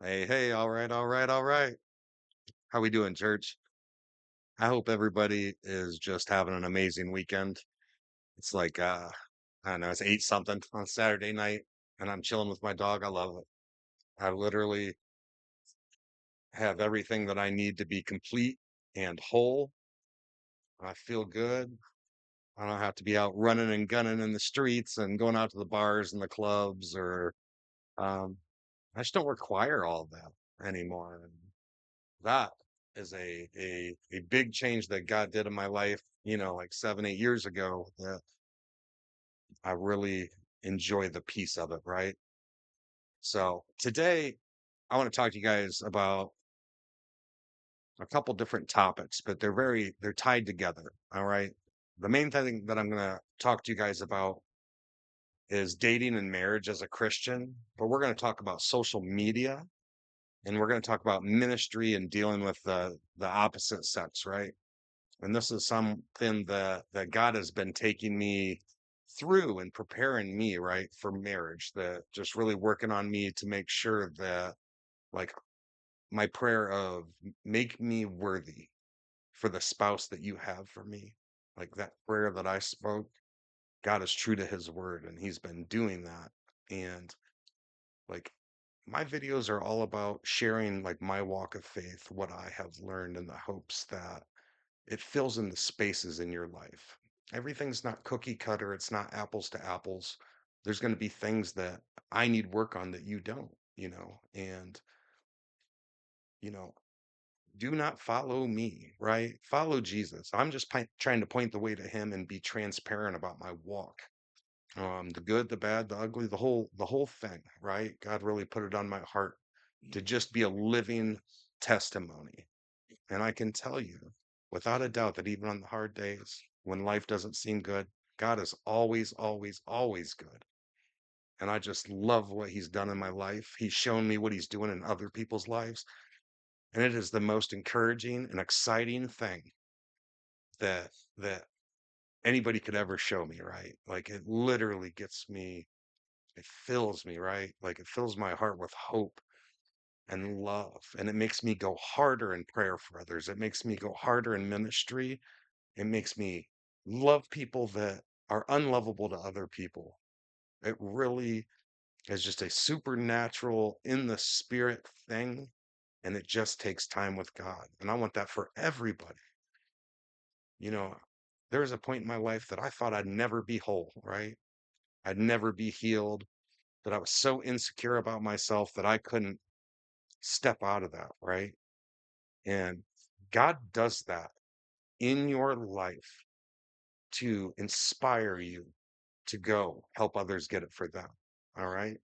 Hey, hey, all right, all right, all right. How we doing, church? I hope everybody is just having an amazing weekend. It's like I don't know, it's 8 something on Saturday night and I'm chilling with my dog. I love it. I literally have everything that I need to be complete and whole. I feel good. I don't have to be out running and gunning in the streets and going out to the bars and the clubs or um I just don't require all of that anymore. That is a big change that God did in my life, like 7, 8 years ago that I really enjoy the piece of it, right? So today I want to talk to you guys about a couple different topics, but they're tied together. All right. The main thing that I'm gonna talk to you guys about is dating and marriage as a Christian, but we're gonna talk about social media and we're gonna talk about ministry and dealing with the opposite sex, right? And this is something that God has been taking me through and preparing me, right, for marriage, that just really working on me to make sure that like my prayer of make me worthy for the spouse that you have for me. Like that prayer that I spoke, God is true to his word and he's been doing that. And like my videos are all about sharing like my walk of faith, what I have learned in the hopes that it fills in the spaces in your life. Everything's not cookie cutter, it's not apples to apples. There's going to be things that I need work on that you don't. And, you know, do not follow me, right? Follow Jesus. I'm just trying to point the way to him and be transparent about my walk. The good, the bad, the ugly, the whole thing, right? God really put it on my heart to just be a living testimony. And I can tell you without a doubt that even on the hard days when life doesn't seem good, God is always, always, always good. And I just love what he's done in my life. He's shown me what he's doing in other people's lives. And it is the most encouraging and exciting thing that anybody could ever show me, right? Like it literally gets me, it fills me, right? Like it fills my heart with hope and love. And it makes me go harder in prayer for others. It makes me go harder in ministry. It makes me love people that are unlovable to other people. It really is just a supernatural in the spirit thing. And it just takes time with God. And I want that for everybody. You know, there was a point in my life that I thought I'd never be whole, right? I'd never be healed, that I was so insecure about myself that I couldn't step out of that, right? And God does that in your life to inspire you to go help others get it for them. All right.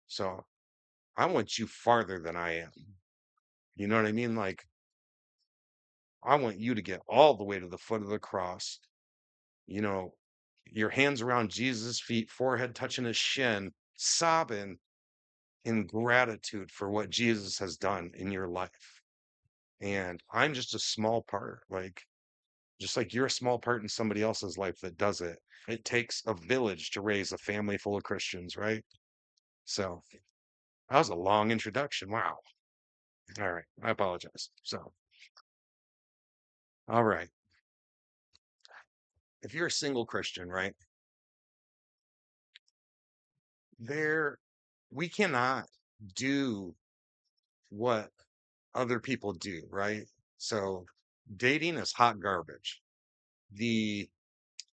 So I want you farther than I am. You know what I mean? Like, I want you to get all the way to the foot of the cross, you know, your hands around Jesus' feet, forehead touching his shin, sobbing in gratitude for what Jesus has done in your life. And I'm just a small part, like, just like you're a small part in somebody else's life that does it. It takes a village to raise a family full of Christians, right? So that was a long introduction. Wow. All right. I apologize. So, all right. If you're a single Christian, right, there, we cannot do what other people do, right? So, dating is hot garbage. The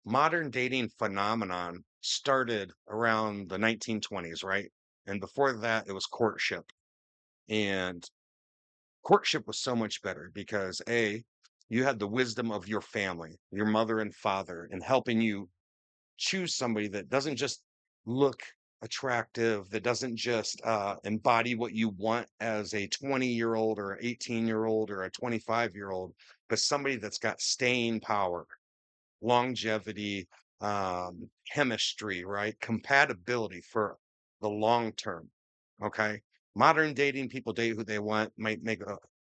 modern dating phenomenon started around the 1920s, right? And before that, it was courtship. And courtship was so much better because A, you had the wisdom of your family, your mother and father, in helping you choose somebody that doesn't just look attractive, that doesn't just embody what you want as a 20-year-old or 18-year-old or a 25-year-old, but somebody that's got staying power, longevity, chemistry, right? Compatibility for the long term. Okay. Modern dating, people date who they want, might make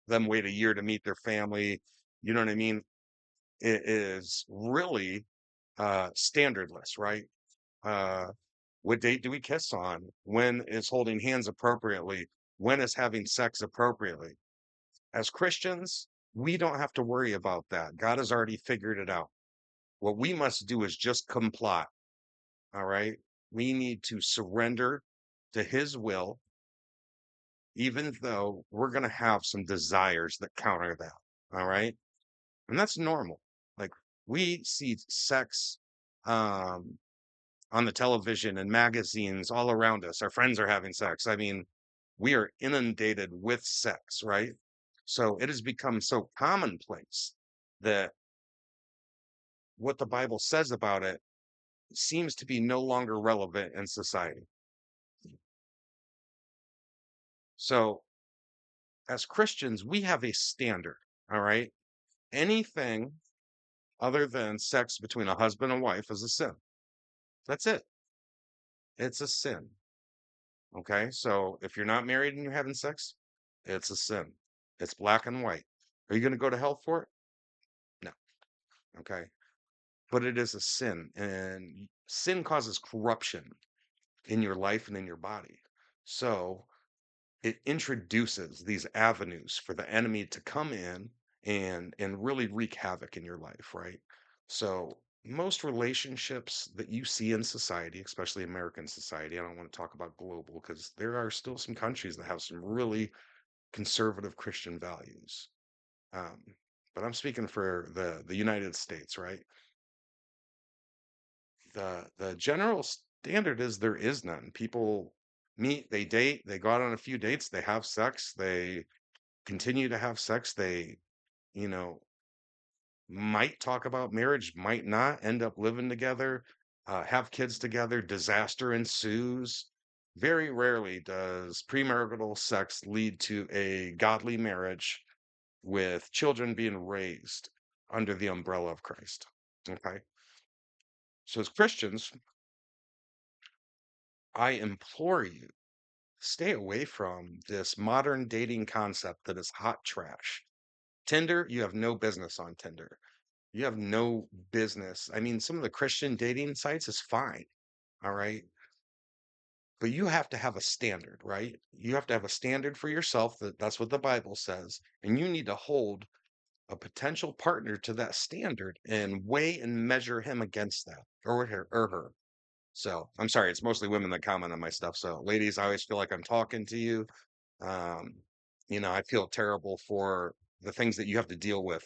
them wait a year to meet their family. You know what I mean? It is really standardless, right? Uh, what date do we kiss on? When is holding hands appropriately? When is having sex appropriately? As Christians, we don't have to worry about that. God has already figured it out. What we must do is just comply. All right. We need to surrender to his will, even though we're going to have some desires that counter that. All right. And that's normal. Like we see sex um, on the television and magazines all around us. Our friends are having sex. I mean, we are inundated with sex, right? So it has become so commonplace that what the Bible says about it seems to be no longer relevant in society. So as Christians, we have a standard, all right? Anything other than sex between a husband and wife is a sin. That's it. It's a sin. Okay. So if you're not married and you're having sex, it's a sin. It's black and white. Are you going to go to hell for it? No. Okay. But it is a sin, and sin causes corruption in your life and in your body. So it introduces these avenues for the enemy to come in and really wreak havoc in your life, right? So most relationships that you see in society, especially American society, I don't want to talk about global because there are still some countries that have some really conservative Christian values. Um, but I'm speaking for the United States, right? The general standard is there is none. People meet, they date, they go out on a few dates, they have sex, they continue to have sex. They, you know, might talk about marriage, might not end up living together, have kids together. Disaster ensues. Very rarely does premarital sex lead to a godly marriage with children being raised under the umbrella of Christ. Okay. So, as Christians, I implore you, stay away from this modern dating concept that is hot trash. Tinder, you have no business on Tinder. You have no business. I mean, some of the Christian dating sites is fine, all right? But you have to have a standard, right? You have to have a standard for yourself that's what the Bible says, and you need to hold a potential partner to that standard and weigh and measure him against that or her. So, I'm sorry, it's mostly women that comment on my stuff. So, ladies, I always feel like I'm talking to you. Um, I feel terrible for the things that you have to deal with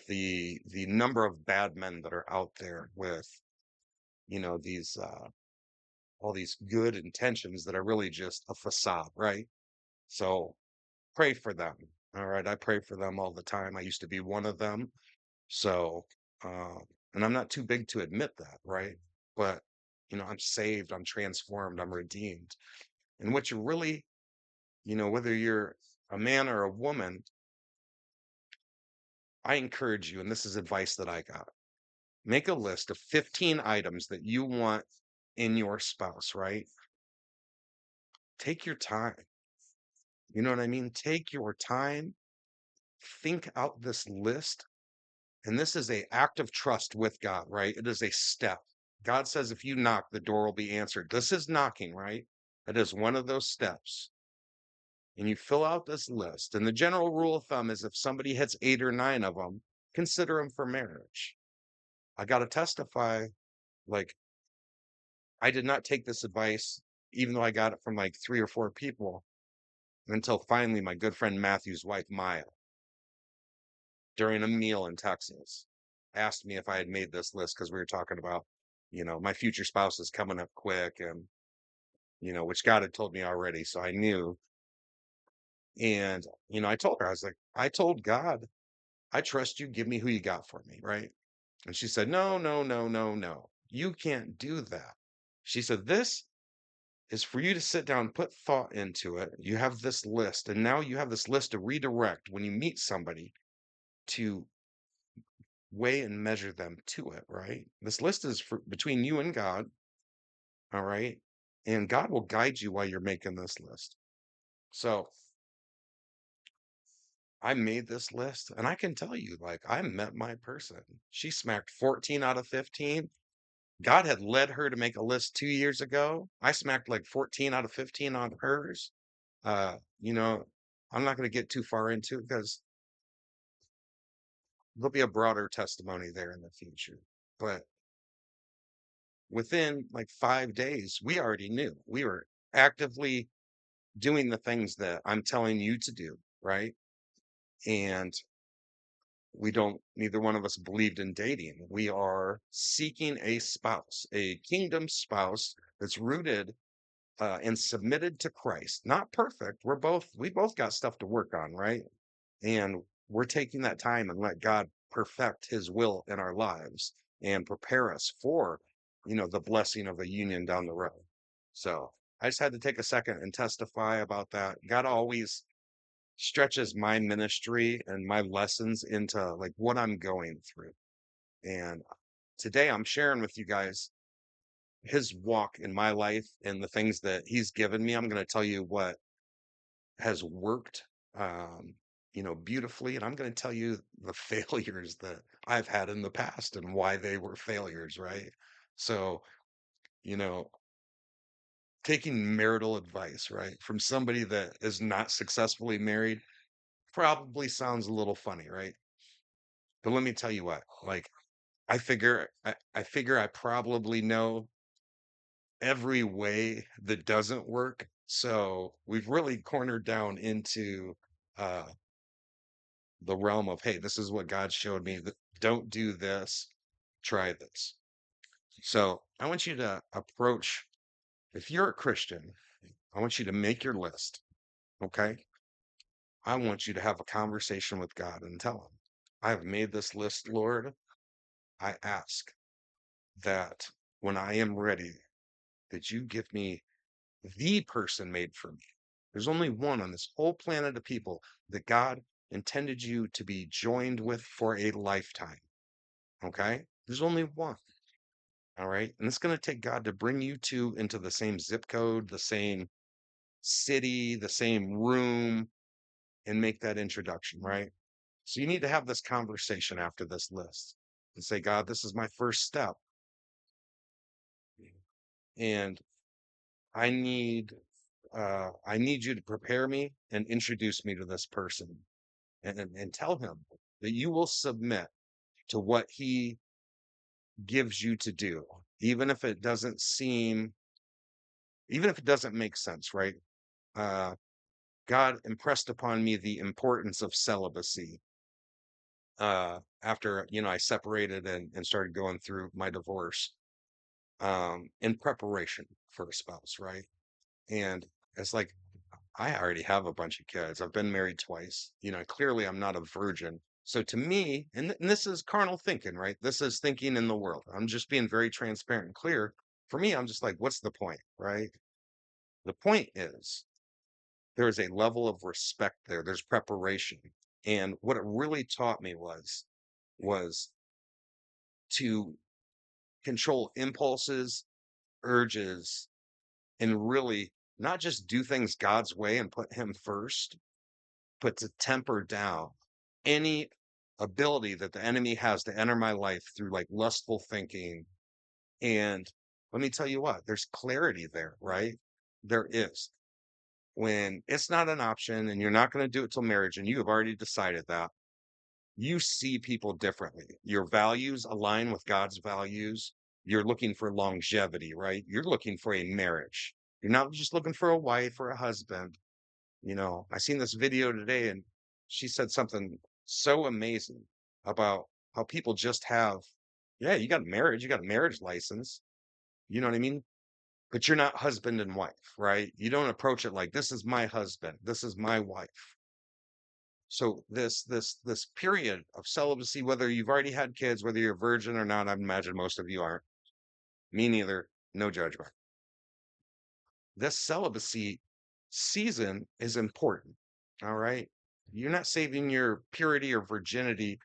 the number of bad men that are out there with these all these good intentions that are really just a facade, right? So pray for them. All right, I pray for them all the time. I used to be one of them. So uh and I'm not too big to admit that, right? But I'm saved, I'm transformed, I'm redeemed. And what you really, whether you're a man or a woman, I encourage you, and this is advice that I got. Make a list of 15 items that you want in your spouse, right? Take your time. You know what I mean? Take your time, think out this list. And this is a act of trust with God, right? It is a step. God says if you knock, the door will be answered. This is knocking, right? It is one of those steps. And you fill out this list. And the general rule of thumb is if somebody hits 8 or 9 of them, consider them for marriage. I got to testify, like, I did not take this advice, even though I got it from like 3 or 4 people, until finally my good friend Matthew's wife, Maya, during a meal in Texas, asked me if I had made this list because we were talking about, my future spouse is coming up quick and, which God had told me already. So I knew. And, I told her, I was like, I told God, I trust you. Give me who you got for me. Right. And she said, no, no, no, no, no. You can't do that. She said, this is for you to sit down, put thought into it. You have this list, and now you have this list to redirect when you meet somebody to weigh and measure them to it, right? This list is for between you and God, all right? And God will guide you while you're making this list. So I made this list, and I can tell you, like, I met my person. She smacked 14 out of 15. God had led her to make a list 2 years ago. I smacked like 14 out of 15 on hers. You know, I'm not going to get too far into it because there'll be a broader testimony there in the future. But within like 5 days, we already knew we were actively doing the things that I'm telling you to do, right? And we don't, neither one of us believed in dating. We are seeking a spouse, a kingdom spouse that's rooted and submitted to Christ. Not perfect. We both got stuff to work on, right? And we're taking that time and let God perfect his will in our lives and prepare us for, the blessing of a union down the road. So I just had to take a second and testify about that. God always stretches my ministry and my lessons into like what I'm going through. And today I'm sharing with you guys his walk in my life and the things that he's given me. I'm going to tell you what has worked, um, beautifully. And I'm going to tell you the failures that I've had in the past and why they were failures, right? So, you know, taking marital advice, right, from somebody that is not successfully married probably sounds a little funny, right? But let me tell you what, like, I figure I probably know every way that doesn't work. So we've really cornered down into uh the realm of, hey, this is what God showed me. That don't do this, try this. So I want you to approach, if you're a Christian, I want you to make your list. Okay. I want you to have a conversation with God and tell him, I have made this list, Lord. I ask that when I am ready, that you give me the person made for me. There's only one on this whole planet of people that God intended you to be joined with for a lifetime. Okay? There's only one. All right. And it's going to take God to bring you two into the same zip code, the same city, the same room, and make that introduction, right? So you need to have this conversation after this list and say, God, this is my first step. And I need I need you to prepare me and introduce me to this person and tell him that you will submit to what he gives you to do, even if it doesn't seem, even if it doesn't make sense, right? Uh, God impressed upon me the importance of celibacy after, I separated and started going through my divorce in preparation for a spouse, right? And it's like, I already have a bunch of kids. I've been married twice. Clearly I'm not a virgin. So to me, and this is carnal thinking, right? This is thinking in the world. I'm just being very transparent and clear. For me, I'm just like, what's the point, right? The point is there is a level of respect there. There's preparation. And what it really taught me was to control impulses, urges, and really not just do things God's way and put him first, but to temper down any ability that the enemy has to enter my life through like lustful thinking. And let me tell you what, there's clarity there, right? There is. When it's not an option and you're not going to do it till marriage and you have already decided that, you see people differently. Your values align with God's values. You're looking for longevity, right? You're looking for a marriage. You're not just looking for a wife or a husband. I seen this video today and she said something so amazing about how people just have, yeah, you got marriage, you got a marriage license. You know what I mean? But you're not husband and wife, right? You don't approach it like this is my husband, this is my wife. So this period of celibacy, whether you've already had kids, whether you're a virgin or not, I imagine most of you aren't. Me neither. No judgment. This celibacy season is important. All right. You're not saving your purity or virginity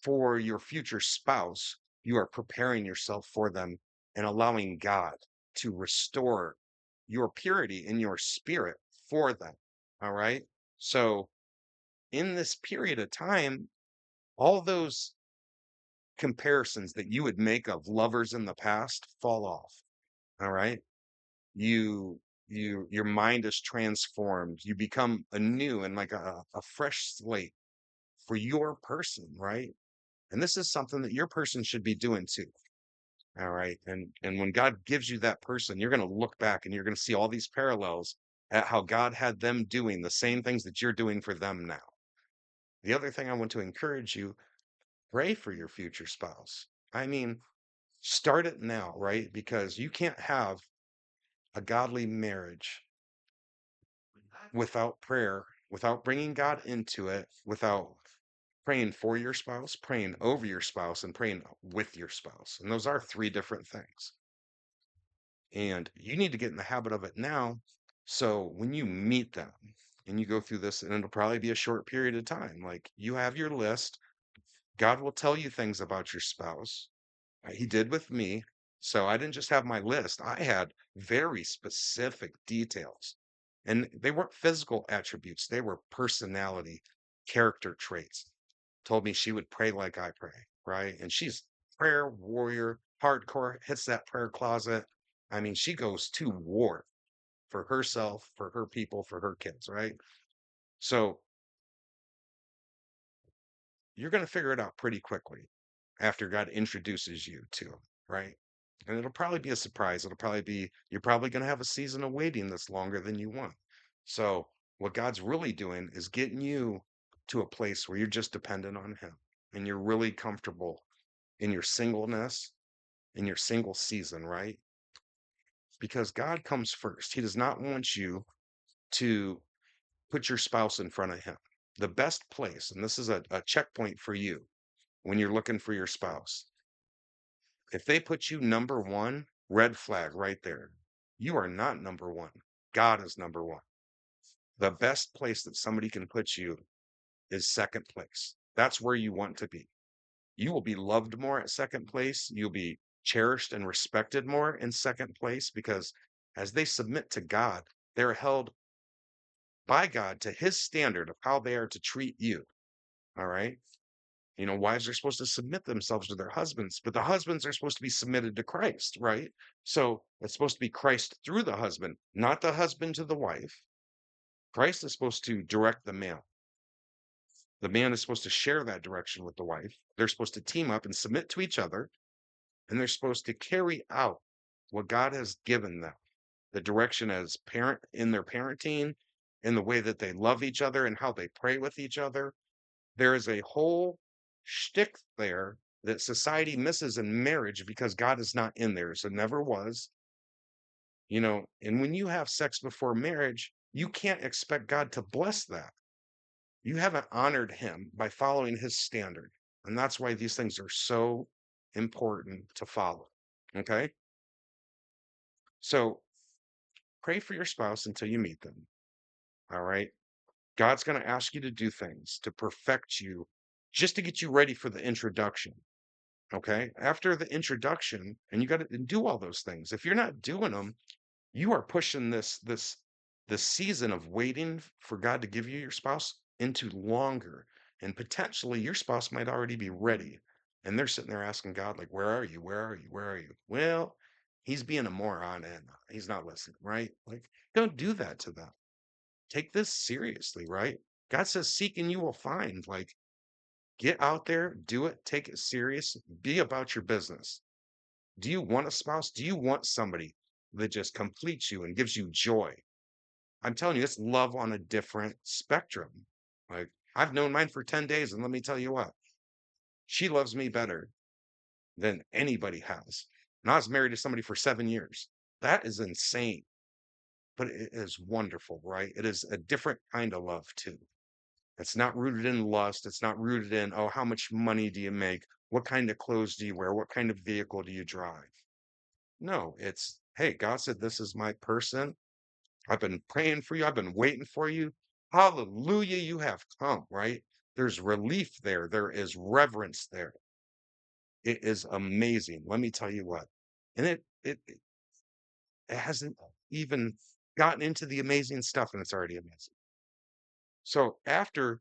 for your future spouse. You are preparing yourself for them and allowing God to restore your purity in your spirit for them. All right. So, in this period of time, all those comparisons that you would make of lovers in the past fall off. All right. You your mind is transformed. You become anew and like a fresh slate for your person, right? And this is something that your person should be doing too. All right. And when God gives you that person, you're going to look back and you're going to see all these parallels at how God had them doing the same things that you're doing for them now. The other thing I want to encourage you, pray for your future spouse. I mean, start it now, right? Because you can't have a godly marriage without prayer, without bringing God into it, without praying for your spouse, praying over your spouse, and praying with your spouse. And those are three different things. And you need to get in the habit of it now. So when you meet them and you go through this, and it'll probably be a short period of time, like you have your list, God will tell you things about your spouse. He did with me. So I didn't just have my list, I had very specific details. And they weren't physical attributes, they were personality, character traits. Told me she would pray like I pray, right? And she's prayer warrior, hardcore, hits that prayer closet. I mean, she goes to war for herself, for her people, for her kids, right? So you're going to figure it out pretty quickly after God introduces you to him, right? And it'll probably be a surprise. It'll probably be, you're probably going to have a season of waiting that's longer than you want. So, what God's really doing is getting you to a place where you're just dependent on Him and you're really comfortable in your singleness, in your single season, right? Because God comes first. He does not want you to put your spouse in front of Him. The best place, and this is a checkpoint for you when you're looking for your spouse, if they put you number one, red flag right there. You are not number one. God is number one. The best place that somebody can put you is second place. That's where you want to be. You will be loved more at second place. You'll be cherished and respected more in second place because as they submit to God, they're held by God to his standard of how they are to treat you. All right. You know, wives are supposed to submit themselves to their husbands, but the husbands are supposed to be submitted to Christ, right? So it's supposed to be Christ through the husband, not the husband to the wife. Christ is supposed to direct the man. The man is supposed to share that direction with the wife. They're supposed to team up and submit to each other, and they're supposed to carry out what God has given them, the direction as parent in their parenting, in the way that they love each other and how they pray with each other. There is a whole shtick there that society misses in marriage because God is not in there. So never was, you know, and when you have sex before marriage, you can't expect God to bless that. You haven't honored him by following his standard. And that's why these things are so important to follow. Okay. So pray for your spouse until you meet them. All right. God's going to ask you to do things to perfect you just to get you ready for the introduction. Okay. After the introduction, and you got to do all those things. If you're not doing them, you are pushing this season of waiting for God to give you your spouse into longer. And potentially your spouse might already be ready. And they're sitting there asking God, like, where are you? Where are you? Where are you? Well, he's being a moron and he's not listening, right? Like, don't do that to them. Take this seriously, right? God says, seek and you will find. Like, get out there, do it, take it serious, be about your business. Do you want a spouse? Do you want somebody that just completes you and gives you joy? I'm telling you, it's love on a different spectrum. Like, I've known mine for 10 days, and let me tell you what, she loves me better than anybody has. And I was married to somebody for 7 years. That is insane, but it is wonderful, right? It is a different kind of love, too. It's not rooted in lust. It's not rooted in, oh, how much money do you make? What kind of clothes do you wear? What kind of vehicle do you drive? No, it's, hey, God said, this is my person. I've been praying for you. I've been waiting for you. Hallelujah, you have come, right? There's relief there. There is reverence there. It is amazing. Let me tell you what. And it hasn't even gotten into the amazing stuff, and it's already amazing. So after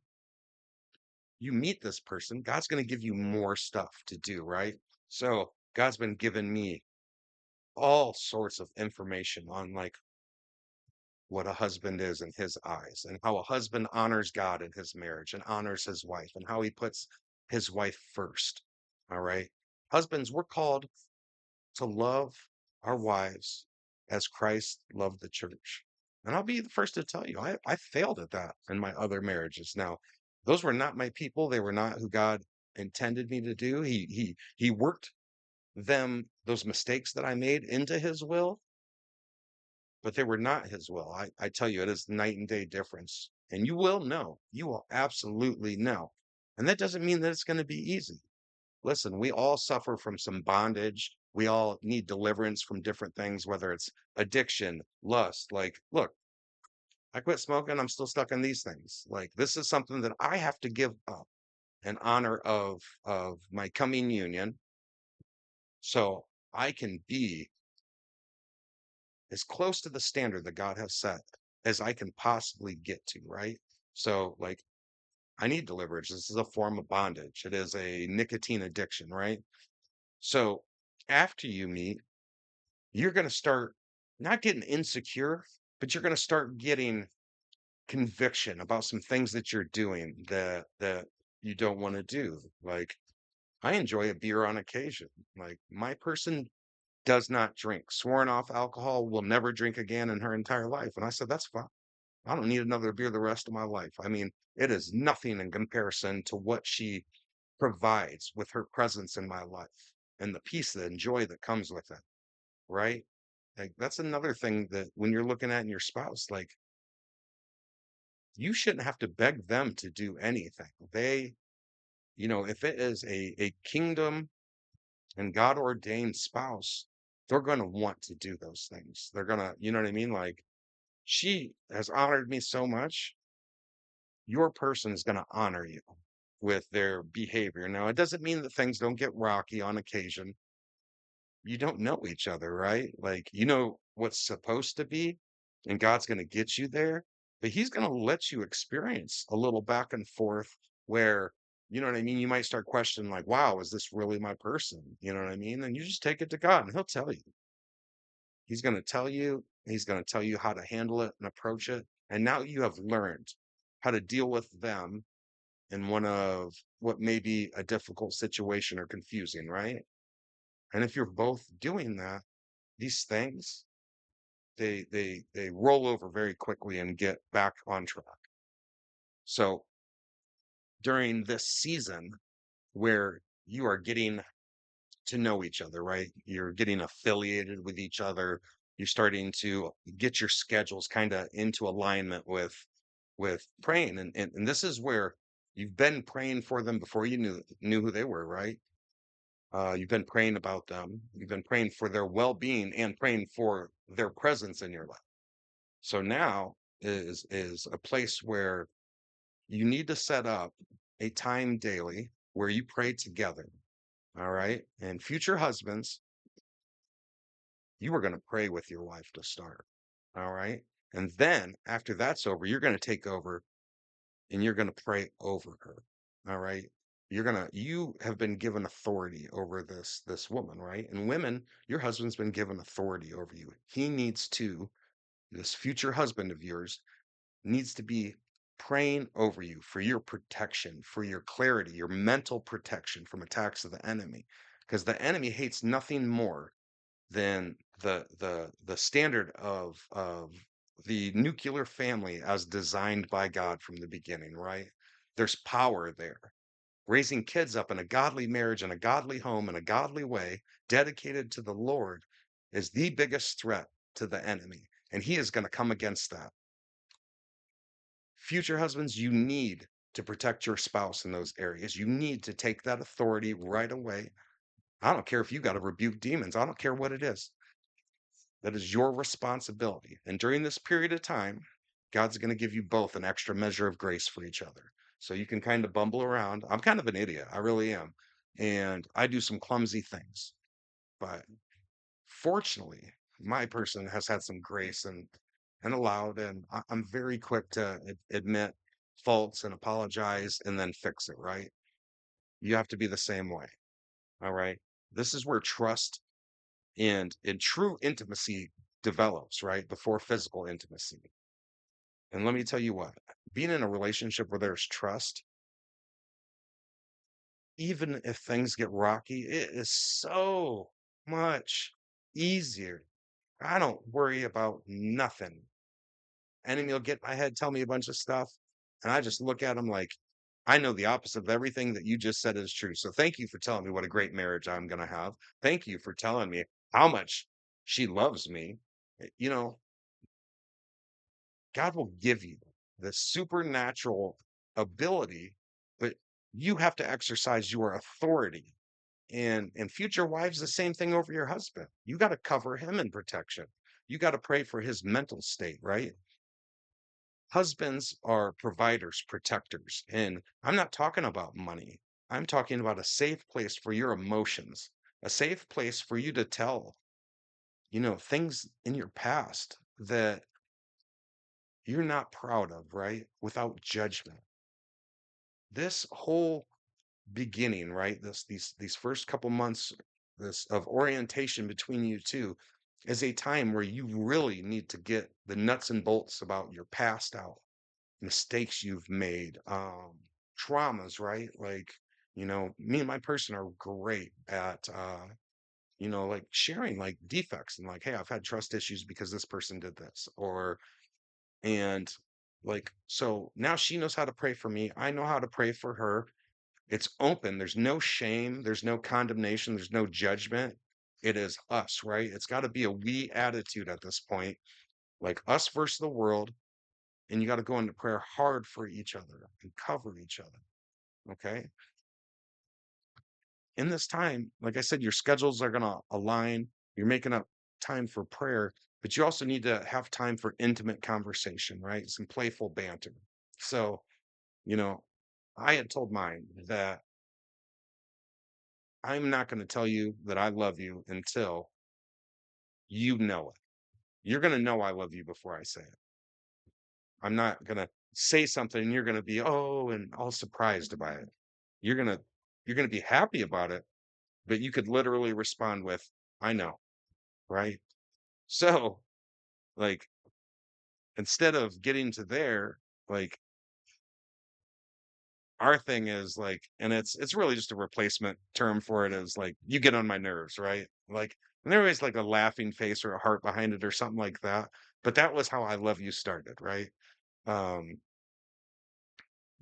you meet this person, God's going to give you more stuff to do, right? So God's been giving me all sorts of information on like what a husband is in his eyes and how a husband honors God in his marriage and honors his wife and how he puts his wife first. All right. Husbands, we're called to love our wives as Christ loved the church. And I'll be the first to tell you, I failed at that in my other marriages. Now, those were not my people. They were not who God intended me to do. He worked those mistakes that I made into his will, but they were not his will. I tell you, it is night and day difference. And you will know. You will absolutely know. And that doesn't mean that it's going to be easy. Listen, we all suffer from some bondage. We all need deliverance from different things, whether it's addiction, lust. Like, look, I quit smoking. I'm still stuck in these things. Like, this is something that I have to give up in honor of my coming union, so I can be as close to the standard that God has set as I can possibly get to, right? So, like, I need deliverance. This is a form of bondage. It is a nicotine addiction, right? So, after you meet, you're going to start not getting insecure, but you're going to start getting conviction about some things that you're doing that you don't want to do. Like, I enjoy a beer on occasion. Like, my person does not drink, sworn off alcohol, will never drink again in her entire life. And I said, that's fine. I don't need another beer the rest of my life. I mean, it is nothing in comparison to what she provides with her presence in my life and the peace and joy that comes with it, right? Like, that's another thing that when you're looking at in your spouse, like, you shouldn't have to beg them to do anything. If it is a kingdom and God ordained spouse, they're going to want to do those things. They're going to, you know what I mean? Like, she has honored me so much. Your person is going to honor you with their behavior. Now, it doesn't mean that things don't get rocky on occasion. You don't know each other, right? Like, you know what's supposed to be, and God's going to get you there, but He's going to let you experience a little back and forth where, you know what I mean? You might start questioning, like, wow, is this really my person? You know what I mean? And you just take it to God, and He'll tell you. He's going to tell you how to handle it and approach it. And now you have learned how to deal with them in one of what may be a difficult situation or confusing, right? And if you're both doing that, these things they roll over very quickly and get back on track. So during this season where you are getting to know each other, right? You're getting affiliated with each other. You're starting to get your schedules kind of into alignment with praying. And this is where you've been praying for them before you knew who they were, right? You've been praying about them. You've been praying for their well-being and praying for their presence in your life. So now is a place where you need to set up a time daily where you pray together. All right. And future husbands, you are going to pray with your wife to start. All right. And then after that's over, you're going to take over and you're going to pray over her. All right. You have been given authority over this woman, right? And women, your husband's been given authority over you. This future husband of yours needs to be praying over you for your protection, for your clarity, your mental protection from attacks of the enemy. Because the enemy hates nothing more than the standard of the nuclear family as designed by God from the beginning, right? There's power there. Raising kids up in a godly marriage and a godly home in a godly way, dedicated to the Lord, is the biggest threat to the enemy. And he is going to come against that. Future husbands, you need to protect your spouse in those areas. You need to take that authority right away. I don't care if you got to rebuke demons. I don't care what it is. That is your responsibility. And during this period of time, God's going to give you both an extra measure of grace for each other. So you can kind of bumble around. I'm kind of an idiot. I really am. And I do some clumsy things. But fortunately, my person has had some grace and allowed, and I'm very quick to admit faults and apologize and then fix it, right? You have to be the same way. All right. This is where trust and true intimacy develops, right? Before physical intimacy. And let me tell you what, being in a relationship where there's trust, even if things get rocky, it is so much easier. I don't worry about nothing. Enemy will get in my head, tell me a bunch of stuff, and I just look at him like, I know the opposite of everything that you just said is true. So thank you for telling me what a great marriage I'm gonna have. Thank you for telling me how much she loves me. You know, God will give you the supernatural ability, but you have to exercise your authority. And future wives, the same thing over your husband. You got to cover him in protection. You got to pray for his mental state, right? Husbands are providers, protectors. And I'm not talking about money. I'm talking about a safe place for your emotions, a safe place for you to tell, things in your past that you're not proud of, right? Without judgment. This whole beginning, right? These first couple months this of orientation between you two is a time where you really need to get the nuts and bolts about your past out, mistakes you've made, traumas, right? Like, me and my person are great at like sharing like defects and like, hey, I've had trust issues because this person did this, or and like so now she knows how to pray for me. I know how to pray for her. It's open. There's no shame. There's no condemnation. There's no judgment. It is us, right? It's got to be a we attitude at this point, like us versus the world. And you got to go into prayer hard for each other and cover each other. Okay. In this time, like I said, your schedules are going to align. You're making up time for prayer, but you also need to have time for intimate conversation, right? Some playful banter. So, you know, I had told mine that I'm not going to tell you that I love you until you know it. You're going to know I love you before I say it. I'm not going to say something and you're going to be, oh, and all surprised by it. You're going to, you're going to be happy about it, but you could literally respond with, I know, right? So, like, instead of getting to there, like, our thing is like, and it's really just a replacement term for it is like, you get on my nerves, right? Like, and there was like a laughing face or a heart behind it or something like that. But that was how I love you started, right? Um,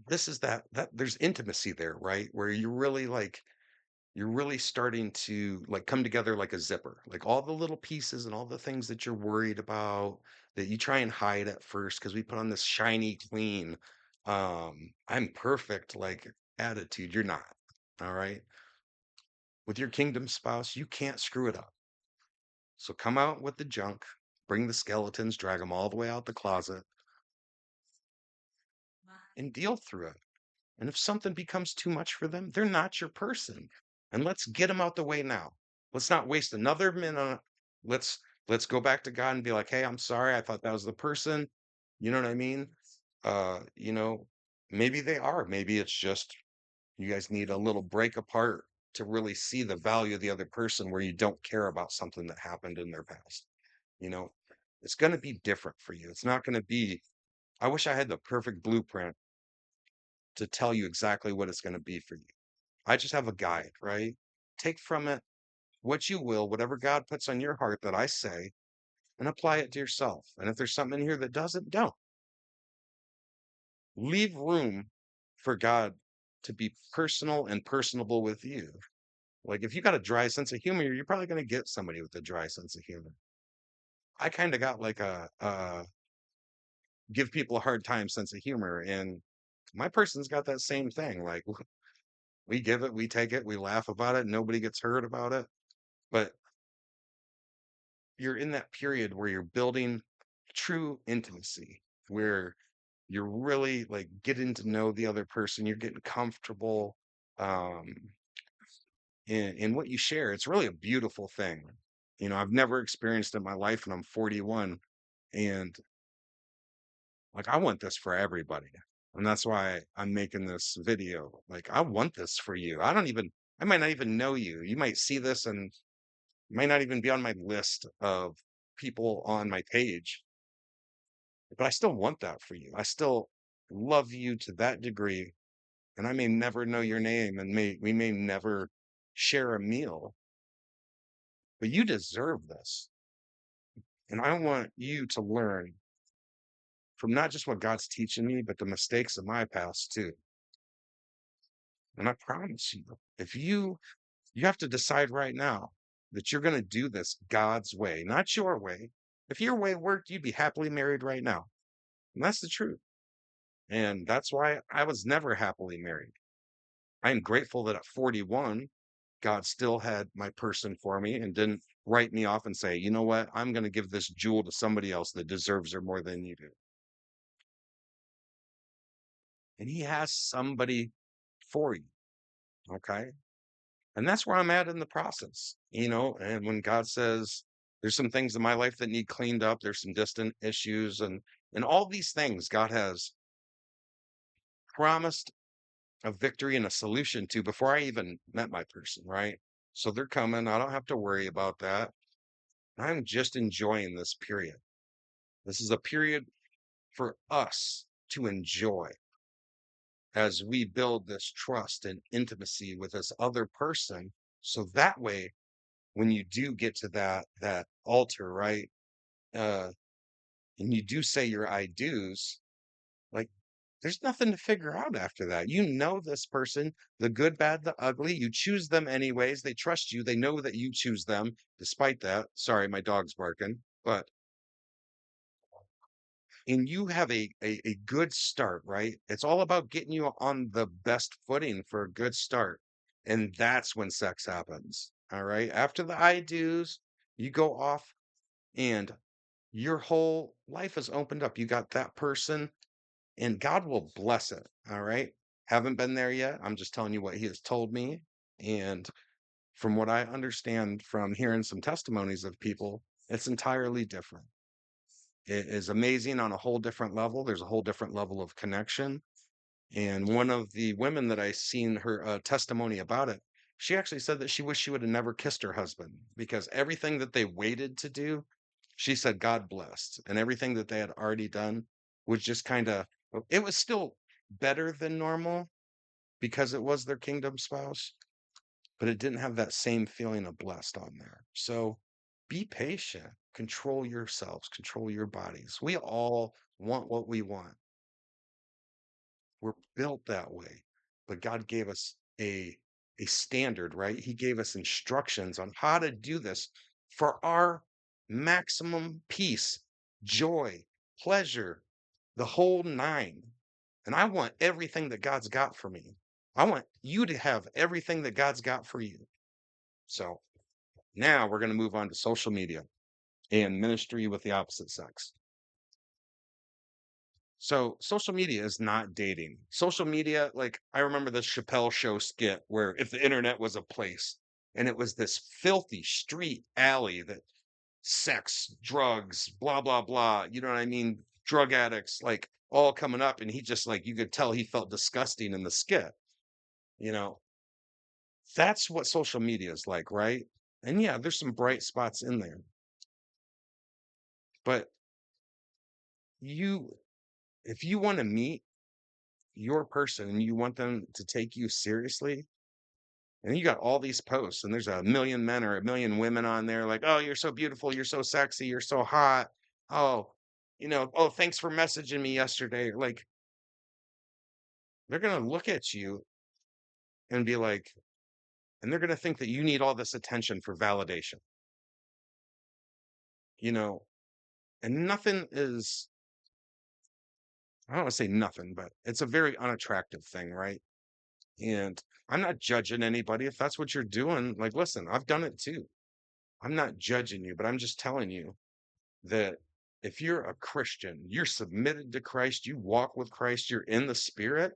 this is that there's intimacy there, right? Where you really like you're really starting to like come together like a zipper, like all the little pieces and all the things that you're worried about that you try and hide at first because we put on this shiny, clean, I'm perfect like attitude. You're not. All right. With your kingdom spouse, you can't screw it up. So come out with the junk, bring the skeletons, drag them all the way out the closet, and deal through it. And if something becomes too much for them, they're not your person. And let's get them out the way now. Let's not waste another minute. Let's let's go back to God and be like, "Hey, I'm sorry. I thought that was the person." You know what I mean? Uh, you know, maybe they are. Maybe it's just you guys need a little break apart to really see the value of the other person where you don't care about something that happened in their past. You know, it's going to be different for you. It's not going to be I wish I had the perfect blueprint to tell you exactly what it's going to be for you. I just have a guide, right? Take from it what you will, whatever God puts on your heart that I say, and apply it to yourself. And if there's something in here that doesn't, don't. Leave room for God to be personal and personable with you. Like if you got a dry sense of humor, you're probably going to get somebody with a dry sense of humor. I kind of got like a give people a hard time sense of humor, and my person's got that same thing. Like we give it, we take it, we laugh about it, nobody gets hurt about it. But you're in that period where you're building true intimacy, where you're really like getting to know the other person, you're getting comfortable um in what you share. It's really a beautiful thing. I've never experienced it in my life and I'm 41 and like I want this for everybody. And that's why I'm making this video. Like I want this for you. I might not even know you. You might see this and might not even be on my list of people on my page. but I still want that for you. I still love you to that degree, and I may never know your name and we may never share a meal, but you deserve this. And I want you to learn from not just what God's teaching me, but the mistakes of my past too. And I promise you, if you have to decide right now that you're going to do this God's way, not your way. If your way worked, you'd be happily married right now. And that's the truth. And that's why I was never happily married. I am grateful that at 41, God still had my person for me and didn't write me off and say, you know what, I'm going to give this jewel to somebody else that deserves her more than you do. And He has somebody for you. Okay. And that's where I'm at in the process, and when God says there's some things in my life that need cleaned up, there's some distant issues and all these things God has promised a victory and a solution to before I even met my person, right? So they're coming. I don't have to worry about that. I'm just enjoying this period. This is a period for us to enjoy as we build this trust and intimacy with this other person. So that way, when you do get to that altar, right? Uh, and you do say your I do's, like there's nothing to figure out after that. You know this person, the good, bad, the ugly. You choose them anyways. They trust you. They know that you choose them despite that. Sorry, my dog's barking. But and you have a good start, right? It's all about getting you on the best footing for a good start. And that's when sex happens. All right. After the I do's, you go off and your whole life is opened up. You got that person, and God will bless it. All right. Haven't been there yet. I'm just telling you what He has told me. And from what I understand from hearing some testimonies of people, it's entirely different. It is amazing on a whole different level. There's a whole different level of connection. And one of the women that I seen her testimony about it, she actually said that she wished she would have never kissed her husband because everything that they waited to do, she said God blessed, and everything that they had already done was just kind of, it was still better than normal because it was their kingdom spouse, but it didn't have that same feeling of blessed on there. So be patient, control yourselves, control your bodies. We all want what we want. We're built that way. But God gave us a standard, right? He gave us instructions on how to do this for our maximum peace, joy, pleasure, the whole nine. And I want everything that God's got for me. I want you to have everything that God's got for you. So now we're going to move on to social media and ministry with the opposite sex. So social media is not dating. Social media, like I remember the Chappelle show skit where if the internet was a place and it was this filthy street alley that sex, drugs, blah, blah, blah, you know what I mean? Drug addicts, like all coming up. And he just like, you could tell he felt disgusting in the skit, you know, that's what social media is like, right? And yeah, there's some bright spots in there, but you, if you want to meet your person and you want them to take you seriously, and you got all these posts, and there's a million men or a million women on there, like, oh, you're so beautiful, you're so sexy, you're so hot. Oh, oh, thanks for messaging me yesterday. Like, they're going to look at you and be like, and they're going to think that you need all this attention for validation, you know, and nothing is, I don't want to say nothing, but it's a very unattractive thing, right? And I'm not judging anybody. If that's what you're doing, like, listen, I've done it too. I'm not judging you, but I'm just telling you that if you're a Christian, you're submitted to Christ, you walk with Christ, you're in the spirit,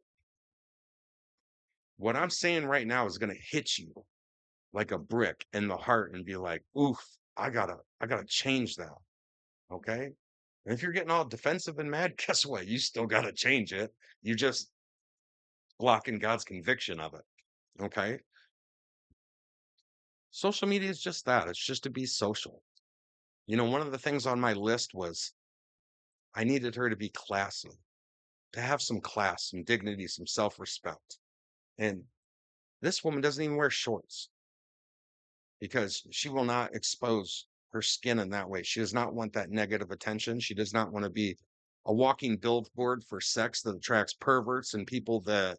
what I'm saying right now is going to hit you like a brick in the heart and be like, oof, I gotta change that. Okay. And if you're getting all defensive and mad, guess what? You still gotta change it. You're just blocking God's conviction of it. Okay. Social media is just that. It's just to be social. One of the things on my list was I needed her to be classy, to have some class, some dignity, some self-respect. And this woman doesn't even wear shorts because she will not expose her skin in that way. She does not want that negative attention. She does not want to be a walking billboard for sex that attracts perverts and people that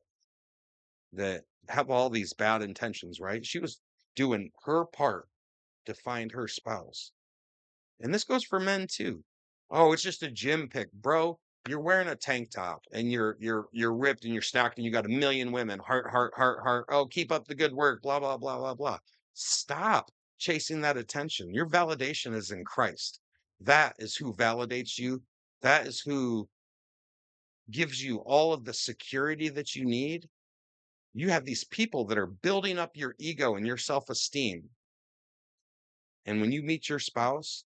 have all these bad intentions, right? She was doing her part to find her spouse. And this goes for men too. Oh, it's just a gym pic, bro. You're wearing a tank top and you're ripped and you're stacked and you got a million women. Heart, heart, heart, heart. Oh, keep up the good work. Blah, blah, blah, blah, blah. Stop chasing that attention. Your validation is in Christ. That is who validates you. That is who gives you all of the security that you need. You have these people that are building up your ego and your self-esteem. And when you meet your spouse,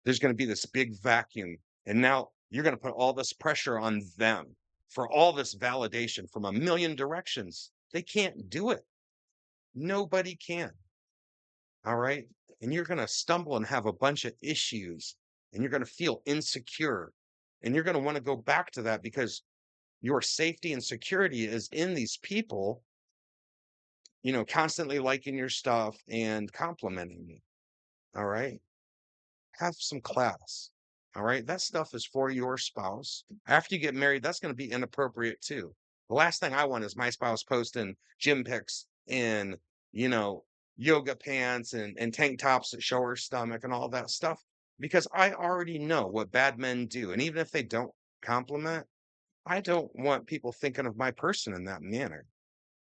there's going to be this big vacuum. And now you're going to put all this pressure on them for all this validation from a million directions. They can't do it. Nobody can. All right. And you're going to stumble and have a bunch of issues and you're going to feel insecure. And you're going to want to go back to that because your safety and security is in these people, constantly liking your stuff and complimenting you. All right. Have some class. All right. That stuff is for your spouse. After you get married, that's going to be inappropriate too. The last thing I want is my spouse posting gym pics in, you know, yoga pants and tank tops that show her stomach and all that stuff because I already know what bad men do. And even if they don't compliment, I don't want people thinking of my person in that manner.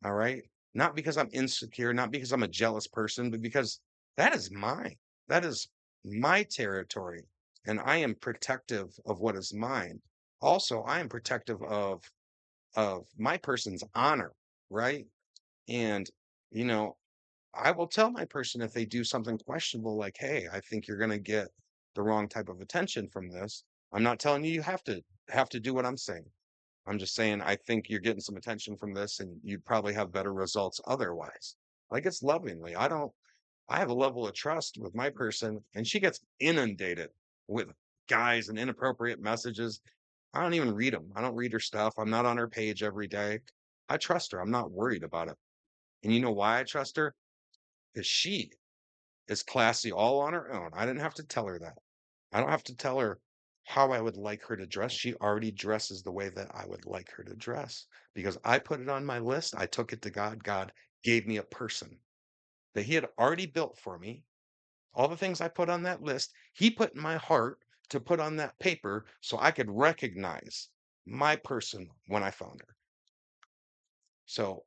All right. Not because I'm insecure, not because I'm a jealous person, but because that is mine. That is my territory. And I am protective of what is mine. Also, I am protective of my person's honor, right? And, you know, I will tell my person if they do something questionable, like, hey, I think you're gonna get the wrong type of attention from this. I'm not telling you you have to do what I'm saying. I'm just saying I think you're getting some attention from this and you'd probably have better results otherwise. Like it's lovingly. I have a level of trust with my person and she gets inundated with guys and inappropriate messages. I don't even read them. I don't read her stuff. I'm not on her page every day. I trust her. I'm not worried about it. And you know why I trust her? Because she is classy all on her own. I didn't have to tell her that. I don't have to tell her how I would like her to dress. She already dresses the way that I would like her to dress because I put it on my list. I took it to God. God gave me a person that He had already built for me. All the things I put on that list, He put in my heart to put on that paper so I could recognize my person when I found her. So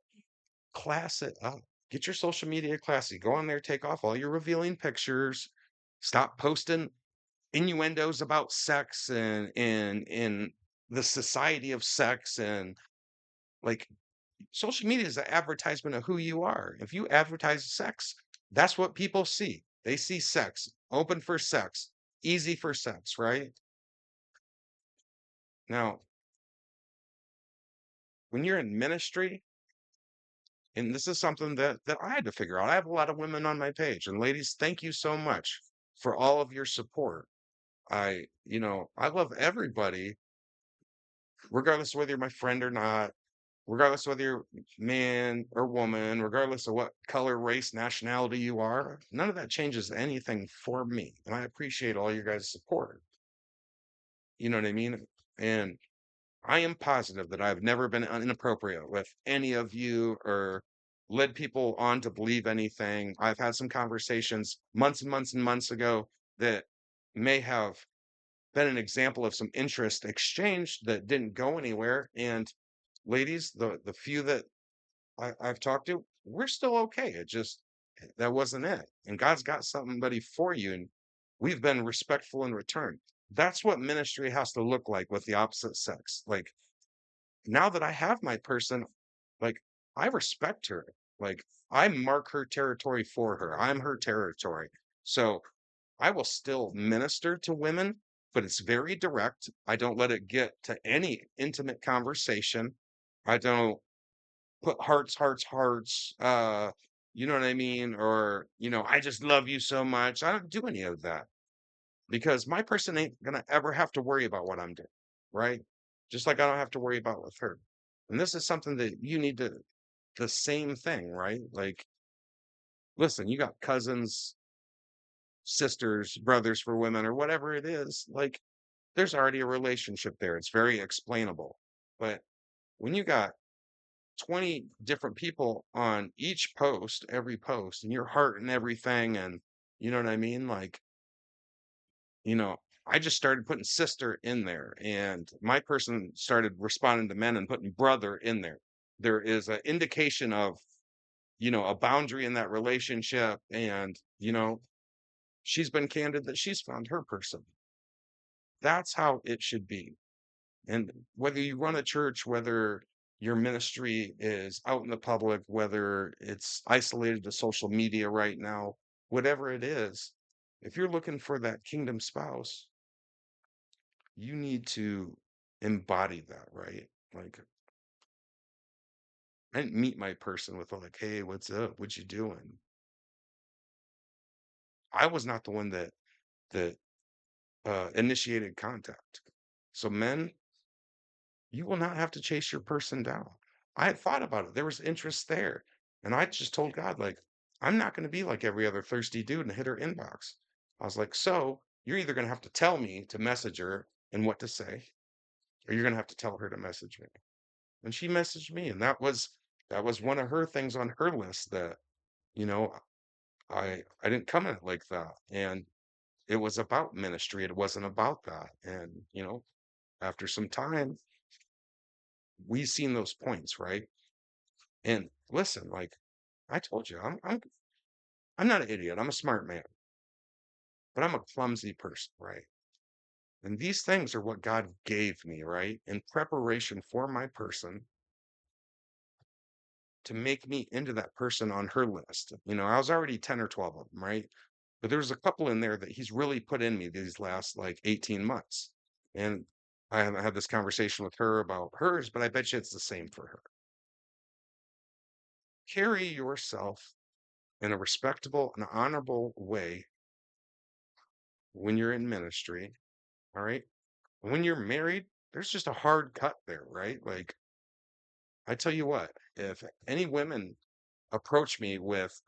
class it up. Get your social media classy. Go on there, take off all your revealing pictures. Stop posting innuendos about sex and the society of sex and like social media is an advertisement of who you are. If you advertise sex, that's what people see. They see sex, open for sex, easy for sex, right? Now, when you're in ministry, and this is something that I had to figure out. I have a lot of women on my page, and ladies, thank you so much for all of your support. I love everybody, regardless of whether you're my friend or not, regardless of whether you're man or woman, regardless of what color, race, nationality you are, none of that changes anything for me. And I appreciate all your guys' support. You know what I mean? And I am positive that I've never been inappropriate with any of you or led people on to believe anything. I've had some conversations months and months and months ago that may have been an example of some interest exchanged that didn't go anywhere. And ladies, the few that I've talked to, we're still okay. It just that wasn't it. And God's got somebody for you, and we've been respectful in return. That's what ministry has to look like with the opposite sex. Like now that I have my person, like I respect her. Like I mark her territory for her. I'm her territory. So I will still minister to women, but it's very direct. I don't let it get to any intimate conversation. I don't put hearts, hearts, hearts. You know what I mean? Or, I just love you so much. I don't do any of that because my person ain't gonna ever have to worry about what I'm doing. right? Just like I don't have to worry about with her. And this is something that you need to, the same thing, right? Like, listen, you got cousins, sisters, brothers for women, or whatever it is. Like, there's already a relationship there. It's very explainable. But when you got 20 different people on each post, every post, and your heart and everything, and you know what I mean? Like, you know, I just started putting sister in there, and my person started responding to men and putting brother in there. There is an indication of, a boundary in that relationship. And, she's been candid that she's found her person. That's how it should be. And whether you run a church, whether your ministry is out in the public, whether it's isolated to social media right now, whatever it is, if you're looking for that kingdom spouse, you need to embody that, right? Like, I didn't meet my person with like, hey, what's up? What you doing? I was not the one that initiated contact. So men, you will not have to chase your person down. I had thought about it. There was interest there. And I just told God, like, I'm not going to be like every other thirsty dude and hit her inbox. I was like, so you're either going to have to tell me to message her and what to say, or you're going to have to tell her to message me. And she messaged me. And that was one of her things on her list that, you know, I didn't come at it like that. And it was about ministry. It wasn't about that. And, after some time, we seen those points, right? And listen, like I told you, I'm not an idiot. I'm a smart man, but I'm a clumsy person, right? And these things are what God gave me, right? In preparation for my person to make me into that person on her list. I was already 10 or 12 of them, right? But there's a couple in there that he's really put in me these last like 18 months. And I haven't had this conversation with her about hers, but I bet you it's the same for her. Carry yourself in a respectable and honorable way when you're in ministry. All right. When you're married, there's just a hard cut there, right? Like, I tell you what, if any women approach me with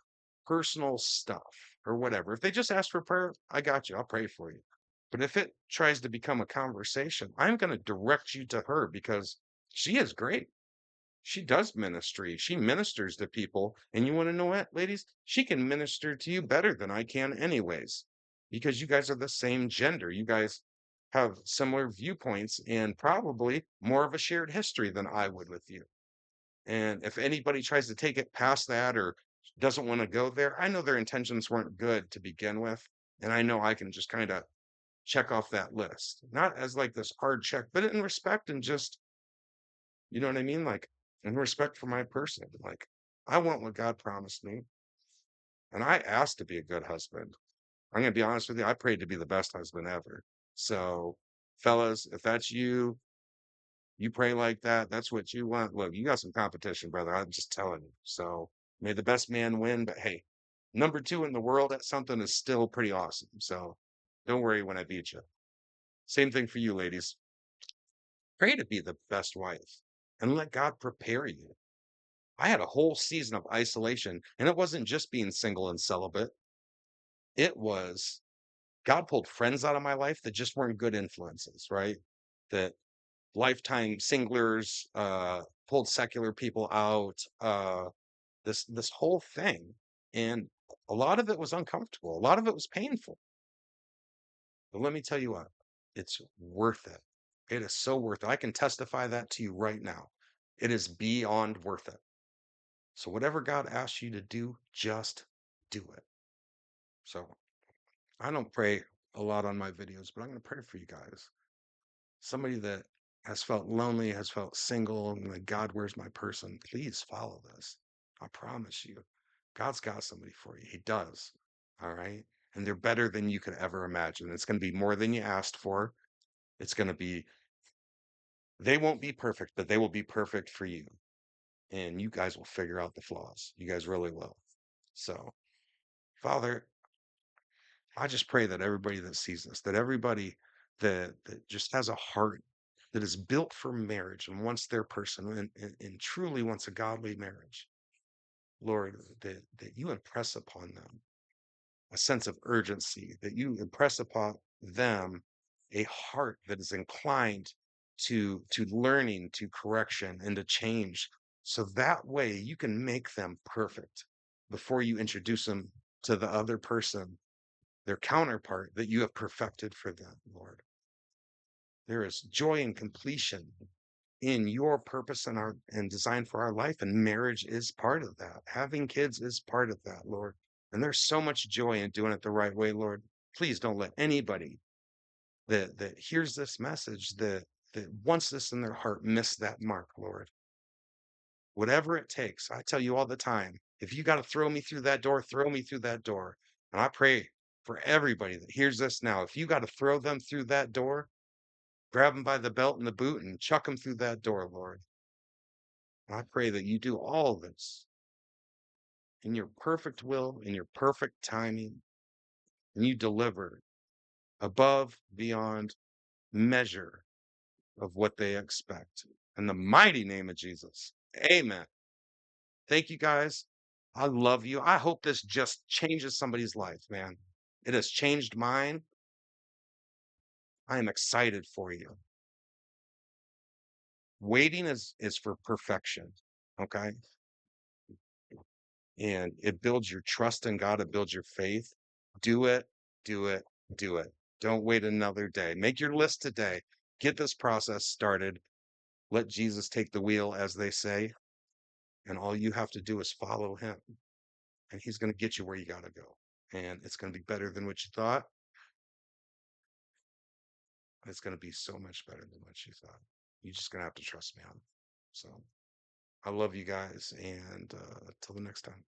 personal stuff or whatever, if they just ask for prayer, I got you. I'll pray for you. But if it tries to become a conversation, I'm going to direct you to her because she is great. She does ministry. She ministers to people. And you want to know what, ladies? She can minister to you better than I can, anyways, because you guys are the same gender. You guys have similar viewpoints and probably more of a shared history than I would with you. And if anybody tries to take it past that or doesn't want to go there, I know their intentions weren't good to begin with. And I know I can just kind of check off that list, not as like this hard check, but in respect and just, you know what I mean? Like, in respect for my person. Like, I want what God promised me. And I asked to be a good husband. I'm going to be honest with you. I prayed to be the best husband ever. So, fellas, if that's you, you pray like that, that's what you want. Look, you got some competition, brother. I'm just telling you. So, may the best man win. But hey, number two in the world at something is still pretty awesome. So, don't worry when I beat you. Same thing for you, ladies. Pray to be the best wife and let God prepare you. I had a whole season of isolation, and it wasn't just being single and celibate. It was God pulled friends out of my life that just weren't good influences, right? That lifetime singlers, pulled secular people out, this whole thing. And a lot of it was uncomfortable. A lot of it was painful. But let me tell you what, it's worth it. It is so worth it. I can testify that to you right now. It is beyond worth it. So whatever God asks you to do, just do it. So I don't pray a lot on my videos, but I'm going to pray for you guys. Somebody that has felt lonely, has felt single, and like, God, where's my person? Please follow this. I promise you, God's got somebody for you. He does. All right. And they're better than you could ever imagine. It's going to be more than you asked for. It's going to be, they won't be perfect, but they will be perfect for you. And you guys will figure out the flaws. You guys really will. So, Father, I just pray that everybody that sees this, that everybody that just has a heart that is built for marriage and wants their person and truly wants a godly marriage, Lord, that you impress upon them a sense of urgency, that you impress upon them a heart that is inclined to learning, to correction, and to change. So that way you can make them perfect before you introduce them to the other person, their counterpart that you have perfected for them, Lord. There is joy and completion in your purpose and our and design for our life, and marriage is part of that. Having kids is part of that, Lord. And there's so much joy in doing it the right way, Lord. Please don't let anybody that hears this message, that wants this in their heart, miss that mark, Lord. Whatever it takes, I tell you all the time, if you got to throw me through that door, throw me through that door. And I pray for everybody that hears this now. If you got to throw them through that door, grab them by the belt and the boot and chuck them through that door, Lord. And I pray that you do all this in your perfect will, in your perfect timing, and you deliver above, beyond measure of what they expect. In the mighty name of Jesus. Amen. Thank you guys. I love you. I hope this just changes somebody's life, man. It has changed mine. I am excited for you. Waiting is for perfection. Okay. And it builds your trust in God, it builds your faith. Do it, do it, do it. Don't wait another day. Make your list today. Get this process started. Let Jesus take the wheel, as they say, and all you have to do is follow him, and he's going to get you where you got to go. And it's going to be better than what you thought. It's going to be so much better than what you thought. You're just going to have to trust me on it. So I love you guys, and till the next time.